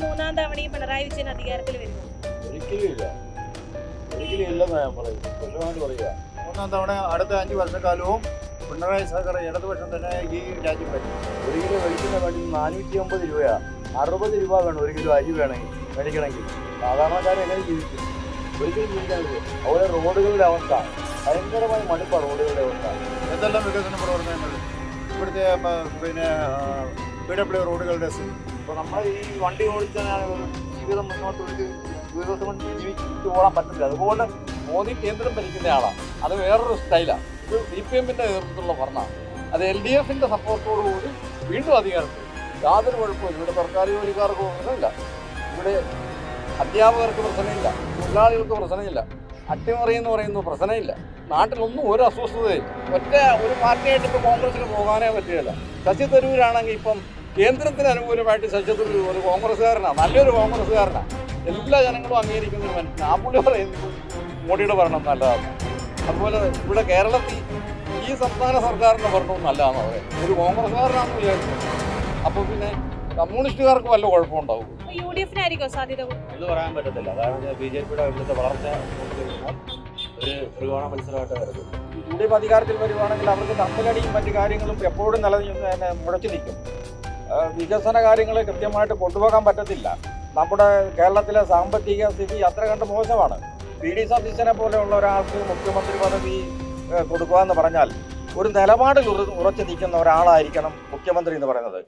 മൂന്നാം തവണയും പിണറായി വിജയൻ അധികാരത്തിൽ വരുന്നു? ഒരിക്കലും ഇല്ലെന്ന് ഞാൻ പറയും. സ്പഷ്ടമായിട്ട് പറയുക, മൂന്നാം തവണ അടുത്ത 5 വർഷക്കാലവും പിണറായി സർക്കാർ ഇടതുപക്ഷം തന്നെ ഈ രാജ്യം ഭരിക്കും. ഒരു കിലോ വെളിച്ചെണ്ണ വേണ്ടി 450 രൂപയാണ്. 60 രൂപ വേണം ഒരു കിലോ അരി വേണമെങ്കിൽ മേടിക്കണമെങ്കിൽ. സാധാരണക്കാരൻ എങ്ങനെ ജീവിക്കും? ഒരിക്കലും ജീവിക്കാൻ പറ്റും. അതുപോലെ റോഡുകളുടെ അവസ്ഥ ഭയങ്കരമായി മടുപ്പാണ്. റോഡുകളുടെ അവസ്ഥ എന്തെല്ലാം വികസന പ്രവർത്തനങ്ങൾ ഇവിടുത്തെ PW റോഡുകളുടെ ഇപ്പോൾ നമ്മൾ ഈ വണ്ടി ഓടിച്ചാൽ ജീവിതം മുന്നോട്ട് ഒരു ദിവസം കൊണ്ട് ജീവിച്ചു പോകാൻ പറ്റില്ല. അതുപോലെ മോദി കേന്ദ്രം ഭരിക്കുന്ന ആളാണ്. അത് വേറൊരു സ്റ്റൈലാണ്. ഇത് CPM-ന്റെ നേതൃത്വത്തിലുള്ള ഭരണമാണ്. അത് LDF-ന്റെ സപ്പോർട്ടോടുകൂടി വീണ്ടും അധികാരത്തിൽ. യാതൊരു കുഴപ്പമില്ല. ഇവിടെ സർക്കാർ ജോലിക്കാർക്ക് പ്രശ്നമില്ല. ഇവിടെ അധ്യാപകർക്ക് പ്രശ്നമില്ല. തൊഴിലാളികൾക്ക് പ്രശ്നമില്ല. അട്ടിമറി എന്ന് പറയുന്ന പ്രശ്നമില്ല. നാട്ടിലൊന്നും ഒരു അസ്വസ്ഥതയില്ല. ഒരു പാർട്ടിയായിട്ട് ഇപ്പോൾ കോൺഗ്രസിന് പോകാനേ പറ്റുകയില്ല. ശശി തരൂരാണെങ്കിൽ ഇപ്പം കേന്ദ്രത്തിന് അനുകൂലമായിട്ട് ശശി തരൂർ ഒരു കോൺഗ്രസ്സുകാരനാണ്, നല്ലൊരു കോൺഗ്രസ്സുകാരനാണ്. എല്ലാ ജനങ്ങളും അംഗീകരിക്കുന്ന ഒരു മനുഷ്യൻ. ആ പുള്ളി പറയുന്നത് മോഡിയുടെ ഭരണം നല്ലതാണ്. അതുപോലെ ഇവിടെ കേരളത്തിൽ ഈ സംസ്ഥാന സർക്കാരിൻ്റെ ഭരണവും നല്ലതാണെന്ന് പറയുന്നത്. ഒരു കോൺഗ്രസ്സുകാരനാണെന്ന് വിചാരിച്ചു. അപ്പോൾ പിന്നെ കമ്മ്യൂണിസ്റ്റുകാർക്ക് വല്ല കുഴപ്പമുണ്ടാവും. UDF-നായിരിക്കും സാധ്യത എന്ന് പറയാൻ പറ്റത്തില്ല. കാരണം BJP-യുടെ ഇവിടുത്തെ വളർച്ച ഒരു ത്രികോണ മത്സരമായിട്ട് വരുന്നത്. UDF അധികാരത്തിൽ വരുവാണെങ്കിൽ അവർക്ക് തമ്മിലടിയും മറ്റു കാര്യങ്ങളും എപ്പോഴും മുടച്ചു നിൽക്കും. വികസന കാര്യങ്ങൾ കൃത്യമായിട്ട് കൊണ്ടുപോകാൻ പറ്റത്തില്ല. നമ്മുടെ കേരളത്തിലെ സാമ്പത്തിക സ്ഥിതി അത്ര കണ്ട് മോശമാണ്. PD സതീശനെ പോലെയുള്ള ഒരാൾക്ക് മുഖ്യമന്ത്രി പദവി കൊടുക്കുക എന്ന് പറഞ്ഞാൽ ഒരു നിലപാടിൽ ഉറച്ചു നിൽക്കുന്ന ഒരാളായിരിക്കണം മുഖ്യമന്ത്രി എന്ന് പറയുന്നത്.